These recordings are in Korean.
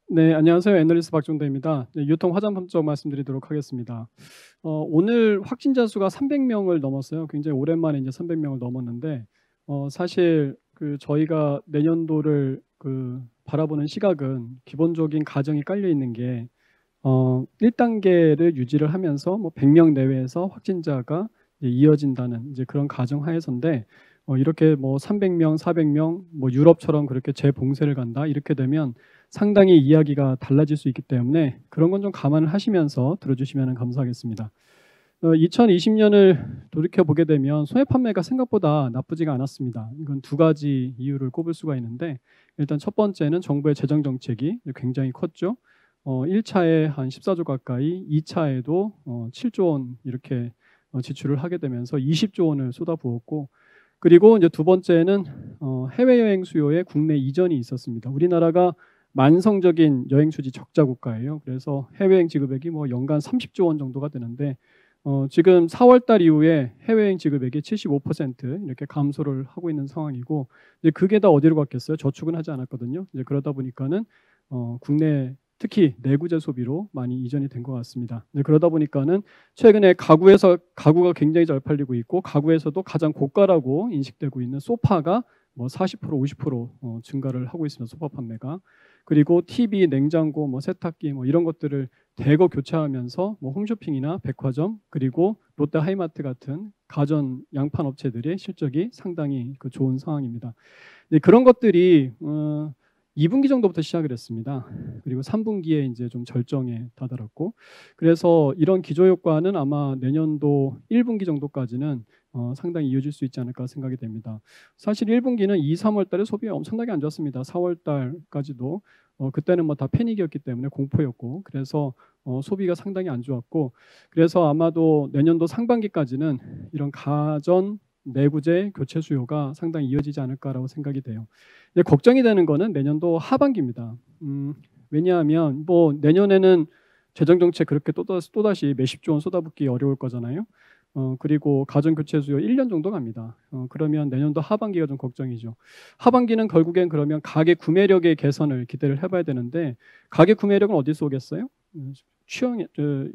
네, 안녕하세요. 애널리스트 박종대입니다. 네, 유통 화장품 쪽 말씀드리도록 하겠습니다. 오늘 확진자 수가 300명을 넘었어요. 굉장히 오랜만에 이제 300명을 넘었는데, 사실 저희가 내년도를 바라보는 시각은 기본적인 가정이 깔려 있는 게 1단계를 유지를 하면서 뭐 100명 내외에서 확진자가 이제 이어진다는 이제 그런 가정 하에서인데, 이렇게 뭐 300명, 400명, 뭐 유럽처럼 그렇게 재봉쇄를 간다 이렇게 되면 상당히 이야기가 달라질 수 있기 때문에 그런 건 좀 감안을 하시면서 들어주시면 감사하겠습니다. 2020년을 돌이켜 보게 되면 소매 판매가 생각보다 나쁘지가 않았습니다. 이건 두 가지 이유를 꼽을 수가 있는데, 일단 첫 번째는 정부의 재정 정책이 굉장히 컸죠. 1차에 한 14조 가까이, 2차에도 7조 원 이렇게 지출을 하게 되면서 20조 원을 쏟아부었고, 그리고 이제 두 번째는 해외여행 수요의 국내 이전이 있었습니다. 우리나라가 만성적인 여행 수지 적자 국가예요. 그래서 해외여행 지급액이 뭐 연간 30조 원 정도가 되는데, 지금 4월 달 이후에 해외여행 지급액이 75% 이렇게 감소를 하고 있는 상황이고, 이제 그게 다 어디로 갔겠어요? 저축은 하지 않았거든요. 이제 그러다 보니까는 국내 특히 내구재 소비로 많이 이전이 된 것 같습니다. 네, 그러다 보니까는 최근에 가구가 굉장히 잘 팔리고 있고, 가구에서도 가장 고가라고 인식되고 있는 소파가 뭐 40%, 50% 증가를 하고 있습니다. 소파 판매가. 그리고 TV, 냉장고, 뭐 세탁기 뭐 이런 것들을 대거 교체하면서 뭐 홈쇼핑이나 백화점 그리고 롯데 하이마트 같은 가전 양판 업체들의 실적이 상당히 좋은 상황입니다. 네, 그런 것들이 2분기 정도부터 시작을 했습니다. 그리고 3분기에 이제 좀 절정에 다다랐고, 그래서 이런 기저 효과는 아마 내년도 1분기 정도까지는 상당히 이어질 수 있지 않을까 생각이 됩니다. 사실 1분기는 2, 3월 달에 소비가 엄청나게 안 좋았습니다. 4월 달까지도 그때는 뭐 다 패닉이었기 때문에 공포였고, 그래서 소비가 상당히 안 좋았고, 그래서 아마도 내년도 상반기까지는 이런 가전 내구재 교체 수요가 상당히 이어지지 않을까라고 생각이 돼요. 이제 걱정이 되는 거는 내년도 하반기입니다. 왜냐하면 뭐 내년에는 재정 정책 그렇게 또다시 몇십 조 원 쏟아붓기 어려울 거잖아요. 그리고 가전 교체 수요 1년 정도 갑니다. 그러면 내년도 하반기가 좀 걱정이죠. 하반기는 결국엔 그러면 가계 구매력의 개선을 기대를 해봐야 되는데, 가계 구매력은 어디서 오겠어요?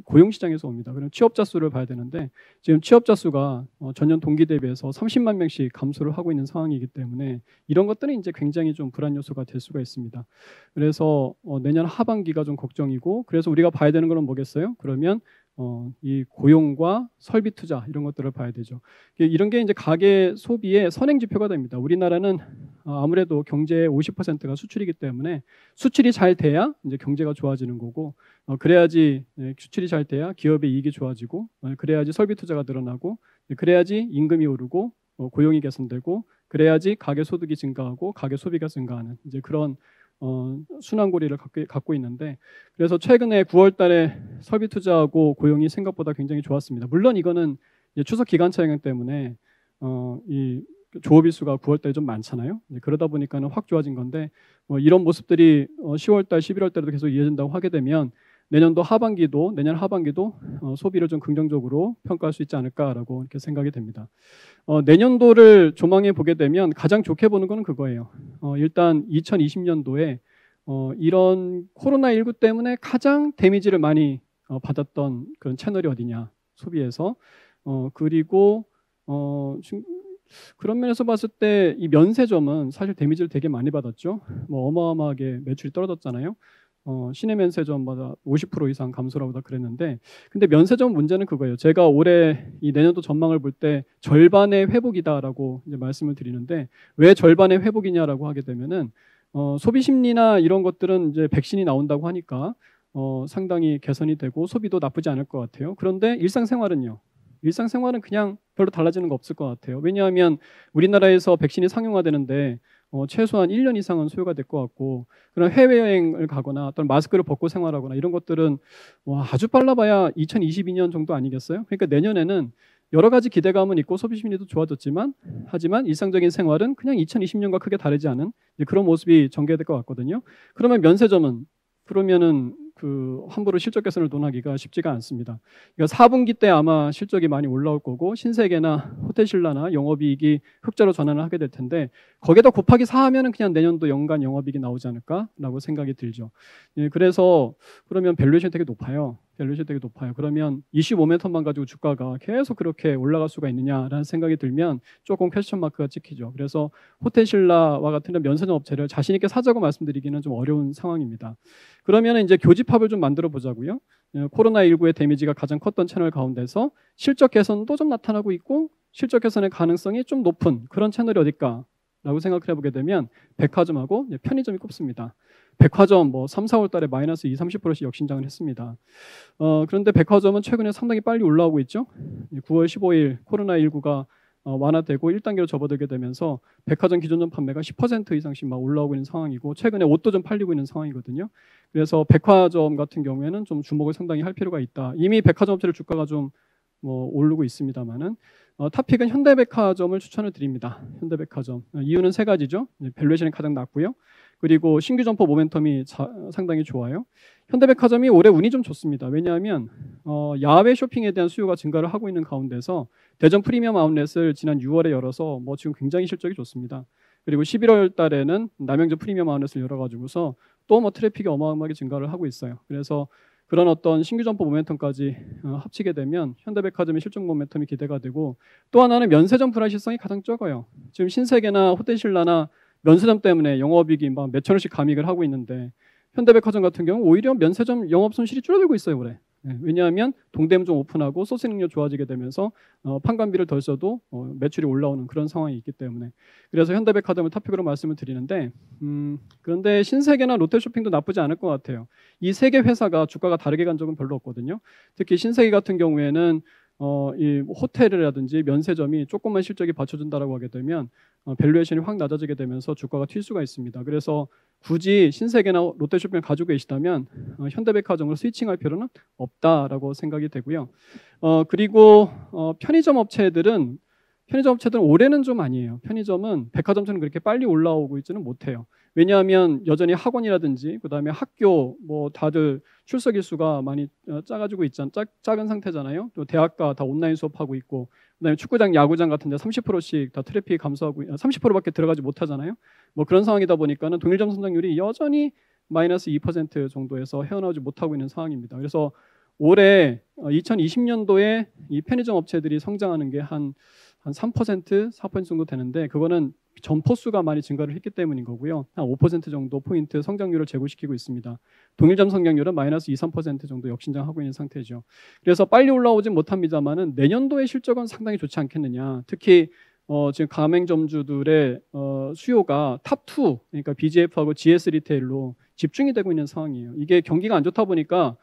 고용 시장에서 옵니다. 그럼 취업자 수를 봐야 되는데, 지금 취업자 수가 전년 동기 대비해서 30만 명씩 감소를 하고 있는 상황이기 때문에 이런 것들은 이제 굉장히 좀 불안 요소가 될 수가 있습니다. 그래서 내년 하반기가 좀 걱정이고, 그래서 우리가 봐야 되는 건 뭐겠어요? 그러면 이 고용과 설비 투자 이런 것들을 봐야 되죠. 이런 게 이제 가계 소비의 선행 지표가 됩니다. 우리나라는 아무래도 경제의 50%가 수출이기 때문에 수출이 잘 돼야 이제 경제가 좋아지는 거고, 그래야지 수출이 잘 돼야 기업의 이익이 좋아지고, 그래야지 설비 투자가 늘어나고, 그래야지 임금이 오르고 고용이 개선되고, 그래야지 가계 소득이 증가하고 가계 소비가 증가하는 이제 그런 순환고리를 갖고 있는데, 그래서 최근에 9월 달에 설비 투자하고 고용이 생각보다 굉장히 좋았습니다. 물론 이거는 이제 추석 기간차 영향 때문에 이 조업일 수가 9월 달에 좀 많잖아요. 그러다 보니까는 확 좋아진 건데, 이런 모습들이 10월 달, 11월 달에도 계속 이어진다고 하게 되면 내년 하반기도 소비를 좀 긍정적으로 평가할 수 있지 않을까라고 이렇게 생각이 됩니다. 내년도를 조망해 보게 되면 가장 좋게 보는 거는 그거예요. 일단 2020년도에 이런 코로나19 때문에 가장 데미지를 많이 받았던 그런 채널이 어디냐, 소비에서. 그리고 지금 그런 면에서 봤을 때 이 면세점은 사실 데미지를 되게 많이 받았죠. 뭐 어마어마하게 매출이 떨어졌잖아요. 시내 면세점마다 50% 이상 감소라고 다 그랬는데, 근데 면세점 문제는 그거예요. 제가 올해 이 내년도 전망을 볼 때 절반의 회복이다라고 이제 말씀을 드리는데, 왜 절반의 회복이냐라고 하게 되면은 소비 심리나 이런 것들은 이제 백신이 나온다고 하니까 상당히 개선이 되고 소비도 나쁘지 않을 것 같아요. 그런데 일상생활은요? 일상생활은 그냥 별로 달라지는 거 없을 것 같아요. 왜냐하면 우리나라에서 백신이 상용화되는데 최소한 1년 이상은 소요가 될 것 같고, 그런 해외여행을 가거나 어떤 마스크를 벗고 생활하거나 이런 것들은 아주 빨라봐야 2022년 정도 아니겠어요? 그러니까 내년에는 여러 가지 기대감은 있고 소비 심리도 좋아졌지만, 하지만 일상적인 생활은 그냥 2020년과 크게 다르지 않은 그런 모습이 전개될 것 같거든요. 그러면 면세점은 그러면은 함부로 실적 개선을 논하기가 쉽지가 않습니다. 그러니까 4분기 때 아마 실적이 많이 올라올 거고 신세계나 호텔신라나 영업이익이 흑자로 전환을 하게 될 텐데 거기에다 곱하기 4 하면은 그냥 내년도 연간 영업이익이 나오지 않을까라고 생각이 들죠. 예, 그래서 그러면 밸류에이션이 되게 높아요. 밸류에이션이 되게 높아요. 그러면 25모멘텀만 가지고 주가가 계속 그렇게 올라갈 수가 있느냐라는 생각이 들면 조금 퀘스천 마크가 찍히죠. 그래서 호텔신라와 같은 면세점 업체를 자신 있게 사자고 말씀드리기는 좀 어려운 상황입니다. 그러면 이제 교집합을 좀 만들어 보자고요. 코로나19의 데미지가 가장 컸던 채널 가운데서 실적 개선도 좀 나타나고 있고 실적 개선의 가능성이 좀 높은 그런 채널이 어딜까라고 생각을 해보게 되면 백화점하고 편의점이 꼽습니다. 백화점 3, 4월 달에 마이너스 20, 30%씩 역신장을 했습니다. 그런데 백화점은 최근에 상당히 빨리 올라오고 있죠. 9월 15일 코로나19가 완화되고 1단계로 접어들게 되면서 백화점 기존점 판매가 10% 이상씩 막 올라오고 있는 상황이고 최근에 옷도 좀 팔리고 있는 상황이거든요. 그래서 백화점 같은 경우에는 좀 주목을 상당히 할 필요가 있다. 이미 백화점 업체들 주가가 좀 오르고 있습니다만은 탑픽은 현대백화점을 추천을 드립니다. 현대백화점. 이유는 세 가지죠. 밸류에이션이 가장 낮고요. 그리고 신규 점포 모멘텀이 상당히 좋아요. 현대백화점이 올해 운이 좀 좋습니다. 왜냐하면 야외 쇼핑에 대한 수요가 증가를 하고 있는 가운데서 대전 프리미엄 아웃렛을 지난 6월에 열어서 지금 굉장히 실적이 좋습니다. 그리고 11월 달에는 남양주 프리미엄 아웃렛을 열어가지고서 또 트래픽이 어마어마하게 증가를 하고 있어요. 그래서 그런 어떤 신규 점포 모멘텀까지 합치게 되면 현대백화점의 실적 모멘텀이 기대가 되고 또 하나는 면세점 불확실성이 가장 적어요. 지금 신세계나 호텔신라나 면세점 때문에 영업이익이 막 몇천 원씩 감익을 하고 있는데 현대백화점 같은 경우 오히려 면세점 영업 손실이 줄어들고 있어요 올해. 왜냐하면 동대문점 오픈하고 소스 능력 좋아지게 되면서 판관비를 덜 써도 매출이 올라오는 그런 상황이 있기 때문에 그래서 현대백화점을 탑픽으로 말씀을 드리는데 그런데 신세계나 롯데쇼핑도 나쁘지 않을 것 같아요. 이 세 개 회사가 주가가 다르게 간 적은 별로 없거든요. 특히 신세계 같은 경우에는 이 호텔이라든지 면세점이 조금만 실적이 받쳐준다라고 하게 되면 밸류에이션이 확 낮아지게 되면서 주가가 튈 수가 있습니다. 그래서 굳이 신세계나 롯데쇼핑을 가지고 계시다면 현대백화점으로 스위칭할 필요는 없다라고 생각이 되고요. 그리고 편의점 업체들은 올해는 좀 아니에요. 편의점은 백화점처럼 그렇게 빨리 올라오고 있지는 못해요. 왜냐하면 여전히 학원이라든지 그다음에 학교 다들 출석 일수가 많이 작아지고 작은 상태잖아요. 또 대학가 다 온라인 수업하고 있고 그다음에 축구장, 야구장 같은 데 30%씩 다 트래픽이 감소하고 30%밖에 들어가지 못하잖아요. 그런 상황이다 보니까는 동일점 성장률이 여전히 마이너스 2% 정도에서 헤어나오지 못하고 있는 상황입니다. 그래서 올해 2020년도에 이 편의점 업체들이 성장하는 게 한 3%, 4% 정도 되는데 그거는 점포 수가 많이 증가를 했기 때문인 거고요. 한 5% 정도 포인트 성장률을 제고시키고 있습니다. 동일점 성장률은 마이너스 2, 3% 정도 역신장하고 있는 상태죠. 그래서 빨리 올라오진 못합니다만은 내년도의 실적은 상당히 좋지 않겠느냐. 특히 지금 가맹점주들의 수요가 탑2 그러니까 BGF하고 GS 리테일로 집중이 되고 있는 상황이에요. 이게 경기가 안 좋다 보니까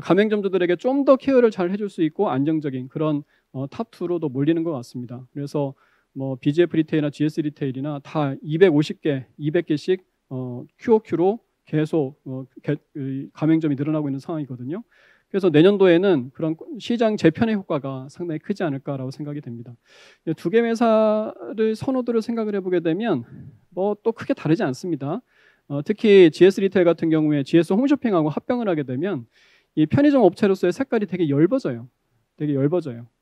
가맹점주들에게 좀 더 케어를 잘 해줄 수 있고 안정적인 그런 탑2로도 몰리는 것 같습니다. 그래서 BGF 리테일이나 GS 리테일이나 다 250개, 200개씩 QOQ로 계속 가맹점이 늘어나고 있는 상황이거든요. 그래서 내년도에는 그런 시장 재편의 효과가 상당히 크지 않을까라고 생각이 됩니다. 두 개 회사를 선호도를 생각을 해보게 되면 또 크게 다르지 않습니다. 특히 GS 리테일 같은 경우에 GS 홈쇼핑하고 합병을 하게 되면 이 편의점 업체로서의 색깔이 되게 엷어져요.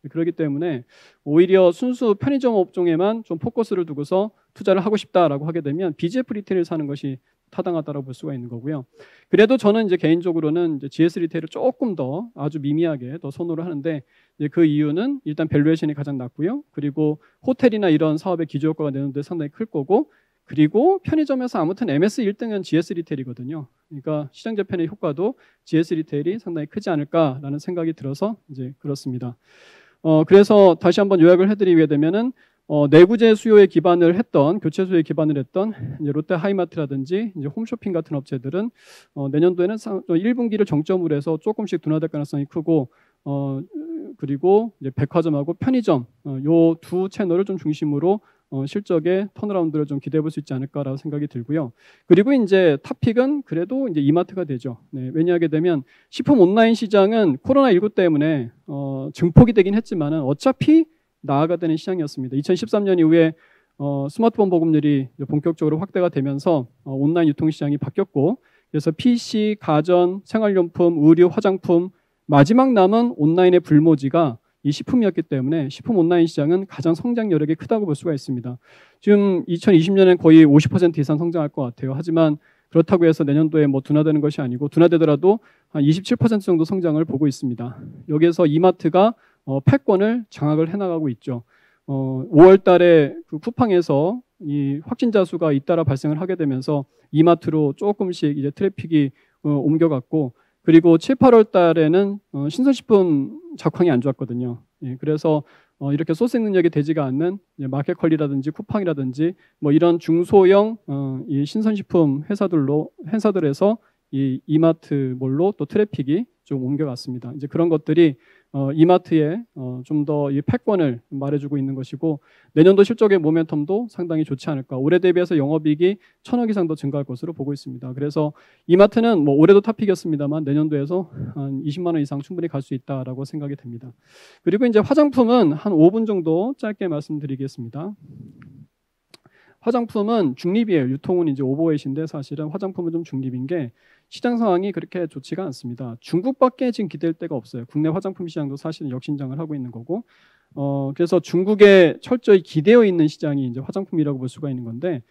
그렇기 때문에 오히려 순수 편의점 업종에만 좀 포커스를 두고서 투자를 하고 싶다라고 하게 되면 BGF 리테일을 사는 것이 타당하다고 볼 수가 있는 거고요. 그래도 저는 이제 개인적으로는 이제 GS 리테일을 조금 더 아주 미미하게 더 선호를 하는데 그 이유는 일단 밸류에이션이 가장 낮고요. 그리고 호텔이나 이런 사업의 기저효과가 내는데 상당히 클 거고 그리고 편의점에서 아무튼 MS 1등은 GS 리테일이거든요. 그러니까 시장 재편의 효과도 GS 리테일이 상당히 크지 않을까라는 생각이 들어서 이제 그렇습니다. 그래서 다시 한번 요약을 해드리게 되면은 내구재 수요에 기반을 했던 교체 수요에 기반을 했던 이제 롯데 하이마트라든지 이제 홈쇼핑 같은 업체들은 내년도에는 1분기를 정점으로 해서 조금씩 둔화될 가능성이 크고 그리고 이제 백화점하고 편의점 요 두 채널을 좀 중심으로 실적의 턴어라운드를 좀 기대해 볼 수 있지 않을까라고 생각이 들고요. 그리고 이제 탑픽은 그래도 이제 이마트가 되죠. 왜냐하게 되면 식품 온라인 시장은 코로나19 때문에 증폭이 되긴 했지만은 어차피 나아가 되는 시장이었습니다. 2013년 이후에 스마트폰 보급률이 본격적으로 확대가 되면서 온라인 유통 시장이 바뀌었고 그래서 PC, 가전, 생활용품, 의류, 화장품, 마지막 남은 온라인의 불모지가 이 식품이었기 때문에 식품 온라인 시장은 가장 성장 여력이 크다고 볼 수가 있습니다. 지금 2020년엔 거의 50% 이상 성장할 것 같아요. 하지만 그렇다고 해서 내년도에 뭐 둔화되는 것이 아니고 둔화되더라도 한 27% 정도 성장을 보고 있습니다. 여기에서 이마트가 패권을 장악을 해나가고 있죠. 5월 달에 그 쿠팡에서 이 확진자 수가 잇따라 발생을 하게 되면서 이마트로 조금씩 이제 트래픽이 옮겨갔고, 그리고 7, 8월 달에는 신선식품 작황이 안 좋았거든요. 예, 그래서 이렇게 소싱 능력이 되지가 않는 마켓컬리라든지 쿠팡이라든지 뭐 이런 중소형 이 신선식품 회사들에서 이 이마트몰로 또 트래픽이 좀 옮겨갔습니다. 이제 그런 것들이 이마트에 좀 더 이 패권을 말해주고 있는 것이고, 내년도 실적의 모멘텀도 상당히 좋지 않을까. 올해 대비해서 영업이익이 1,000억 이상 더 증가할 것으로 보고 있습니다. 그래서 이마트는 뭐 올해도 탑픽이었습니다만 내년도에서 한 20만 원 이상 충분히 갈 수 있다라고 생각이 됩니다. 그리고 이제 화장품은 한 5분 정도 짧게 말씀드리겠습니다. 화장품은 중립이에요. 유통은 이제 오버웨이트인데 사실은 화장품은 좀 중립인 게 시장 상황이 그렇게 좋지가 않습니다. 중국밖에 지금 기댈 데가 없어요. 국내 화장품 시장도 사실은 역신장을 하고 있는 거고, 그래서 중국에 철저히 기대어 있는 시장이 이제 화장품이라고 볼 수가 있는 건데,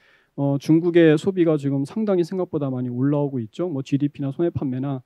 중국의 소비가 지금 상당히 생각보다 많이 올라오고 있죠. 뭐 GDP나 손해 판매나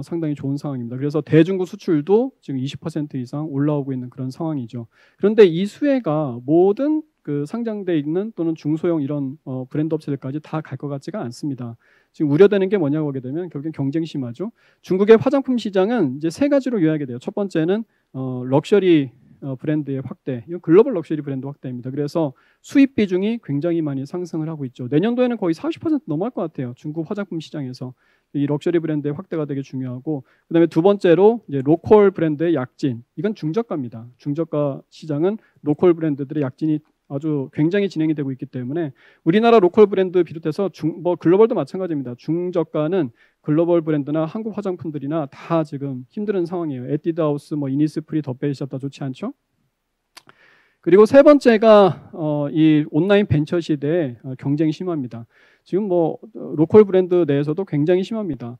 상당히 좋은 상황입니다. 그래서 대중국 수출도 지금 20% 이상 올라오고 있는 그런 상황이죠. 그런데 이 수혜가 모든 그 상장돼 있는 또는 중소형 이런 브랜드 업체들까지 다 갈 것 같지가 않습니다. 지금 우려되는 게 뭐냐고 하게 되면 결국엔 경쟁이 심하죠. 중국의 화장품 시장은 이제 세 가지로 요약이 돼요. 첫 번째는 럭셔리 브랜드의 확대, 이건 글로벌 럭셔리 브랜드 확대입니다. 그래서 수입 비중이 굉장히 많이 상승을 하고 있죠. 내년도에는 거의 40% 넘어갈 것 같아요. 중국 화장품 시장에서 이 럭셔리 브랜드의 확대가 되게 중요하고, 그다음에 두 번째로 이제 로컬 브랜드의 약진, 이건 중저가입니다. 중저가 시장은 로컬 브랜드들의 약진이 아주 굉장히 진행이 되고 있기 때문에 우리나라 로컬 브랜드 비롯해서 뭐 글로벌도 마찬가지입니다. 중저가는 글로벌 브랜드나 한국 화장품들이나 다 지금 힘든 상황이에요. 에뛰드하우스, 뭐 이니스프리, 더페이샵 다 좋지 않죠. 그리고 세 번째가 이 온라인 벤처 시대에 경쟁이 심합니다. 지금 뭐 로컬 브랜드 내에서도 굉장히 심합니다.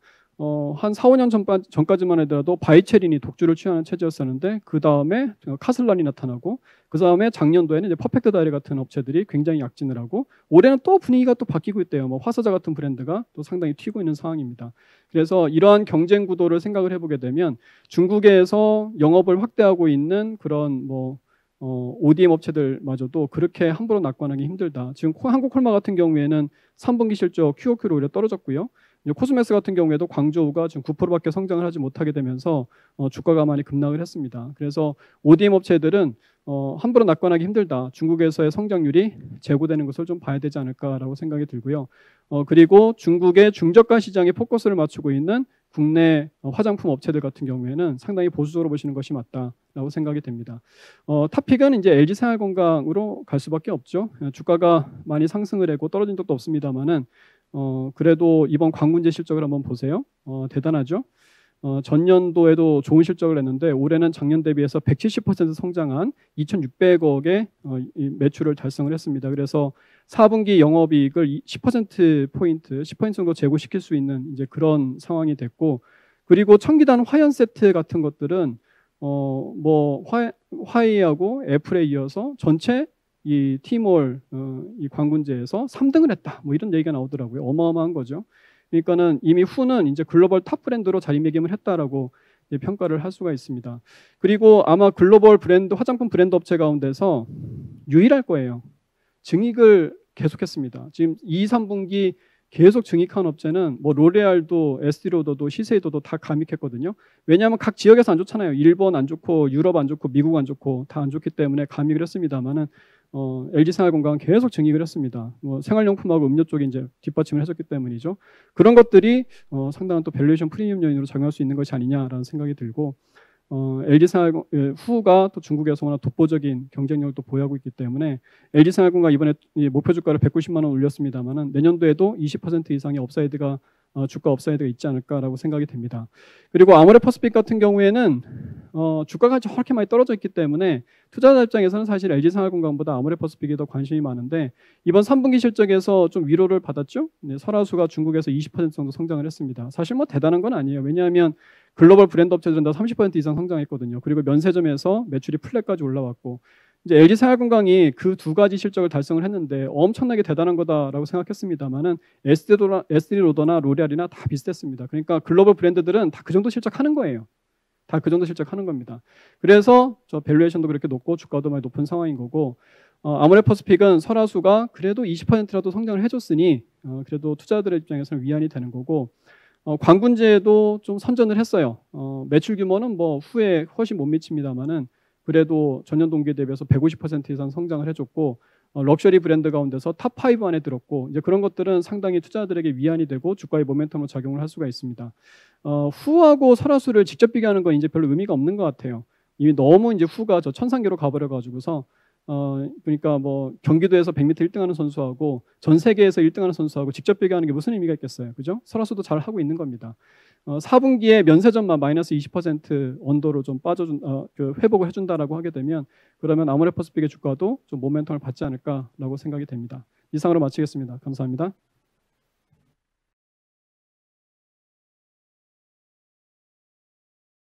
한 4, 5년 전까지만 하더라도 바이체린이 독주를 취하는 체제였었는데, 그 다음에 카슬란이 나타나고, 그 다음에 작년도에는 이제 퍼펙트 다이리 같은 업체들이 굉장히 약진을 하고, 올해는 또 분위기가 또 바뀌고 있대요. 뭐 화사자 같은 브랜드가 또 상당히 튀고 있는 상황입니다. 그래서 이러한 경쟁 구도를 생각을 해보게 되면 중국에서 영업을 확대하고 있는 그런 뭐 ODM 업체들마저도 그렇게 함부로 낙관하기 힘들다. 지금 한국 콜마 같은 경우에는 3분기 실적 QOQ로 오히려 떨어졌고요. 코스메스 같은 경우에도 광저우가 지금 9%밖에 성장을 하지 못하게 되면서 주가가 많이 급락을 했습니다. 그래서 ODM 업체들은 함부로 낙관하기 힘들다. 중국에서의 성장률이 제고되는 것을 좀 봐야 되지 않을까라고 생각이 들고요. 그리고 중국의 중저가 시장에 포커스를 맞추고 있는 국내 화장품 업체들 같은 경우에는 상당히 보수적으로 보시는 것이 맞다라고 생각이 됩니다. 탑픽은 이제 LG생활건강으로 갈 수밖에 없죠. 주가가 많이 상승을 하고 떨어진 적도 없습니다만은 그래도 이번 광군제 실적을 한번 보세요. 대단하죠. 전년도에도 좋은 실적을 냈는데 올해는 작년 대비해서 170% 성장한 2,600억의 매출을 달성을 했습니다. 그래서 4분기 영업이익을 10%포인트, 10% 정도 제고시킬 수 있는 이제 그런 상황이 됐고, 그리고 청기단 화연 세트 같은 것들은 뭐 화이하고 애플에 이어서 전체 이 T몰 이 광군제에서 3등을 했다. 뭐 이런 얘기가 나오더라고요. 어마어마한 거죠. 그러니까는 이미 후는 이제 글로벌 탑 브랜드로 자리매김을 했다라고 평가를 할 수가 있습니다. 그리고 아마 글로벌 브랜드 화장품 브랜드 업체 가운데서 유일할 거예요. 증익을 계속했습니다. 지금 2, 3분기 계속 증익한 업체는 뭐 로레알도 에스티로더도 시세이도도 다 감익했거든요. 왜냐하면 각 지역에서 안 좋잖아요. 일본 안 좋고 유럽 안 좋고 미국 안 좋고 다 안 좋기 때문에 감익을 했습니다만은 LG생활건강은 계속 증익을 했습니다. 뭐 생활용품하고 음료 쪽이 이제 뒷받침을 해줬기 때문이죠. 그런 것들이 상당한 또 밸류에이션 프리미엄 요인으로 작용할 수 있는 것이 아니냐라는 생각이 들고, 후가 또 중국에서 워낙 독보적인 경쟁력을 또 보유하고 있기 때문에 LG생활건강 이번에 목표 주가를 190만 원 올렸습니다만은 내년도에도 20% 이상의 업사이드가 주가 업사이드가 있지 않을까라고 생각이 됩니다. 그리고 아모레 퍼시픽 같은 경우에는 주가가 저렇게 많이 떨어져 있기 때문에 투자자 입장에서는 사실 LG생활건강보다 아모레퍼스픽이 더 관심이 많은데 이번 3분기 실적에서 좀 위로를 받았죠. 네, 설화수가 중국에서 20% 정도 성장을 했습니다. 사실 뭐 대단한 건 아니에요. 왜냐하면 글로벌 브랜드 업체들은 다 30% 이상 성장했거든요. 그리고 면세점에서 매출이 플랫까지 올라왔고 이제 LG생활건강이 그 두 가지 실적을 달성을 했는데 엄청나게 대단한 거다라고 생각했습니다만은 에스티로더나 로레알이나 다 비슷했습니다. 그러니까 글로벌 브랜드들은 다 그 정도 실적하는 거예요. 다 그 정도 실적하는 겁니다. 그래서 저 밸류에이션도 그렇게 높고 주가도 많이 높은 상황인 거고 아모레퍼스픽은 설화수가 그래도 20%라도 성장을 해줬으니 그래도 투자자들의 입장에서는 위안이 되는 거고 광군제도 좀 선전을 했어요. 매출 규모는 뭐 후에 훨씬 못 미칩니다만은 그래도 전년 동기에 대비해서 150% 이상 성장을 해줬고 럭셔리 브랜드 가운데서 탑5 안에 들었고 이제 그런 것들은 상당히 투자자들에게 위안이 되고 주가의 모멘텀으로 작용을 할 수가 있습니다. 후하고 설화수를 직접 비교하는 건 이제 별로 의미가 없는 것 같아요. 이미 너무 이제 후가 저 천상계로 가버려 가지고서 그러니까 뭐 경기도에서 100m 1등하는 선수하고 전 세계에서 1등하는 선수하고 직접 비교하는 게 무슨 의미가 있겠어요, 그죠? 설화수도 잘 하고 있는 겁니다. 4분기에 면세점만 마이너스 20% 언더로 좀 그 회복을 해준다라고 하게 되면 그러면 아모레퍼스픽의 주가도 좀 모멘텀을 받지 않을까라고 생각이 됩니다. 이상으로 마치겠습니다. 감사합니다.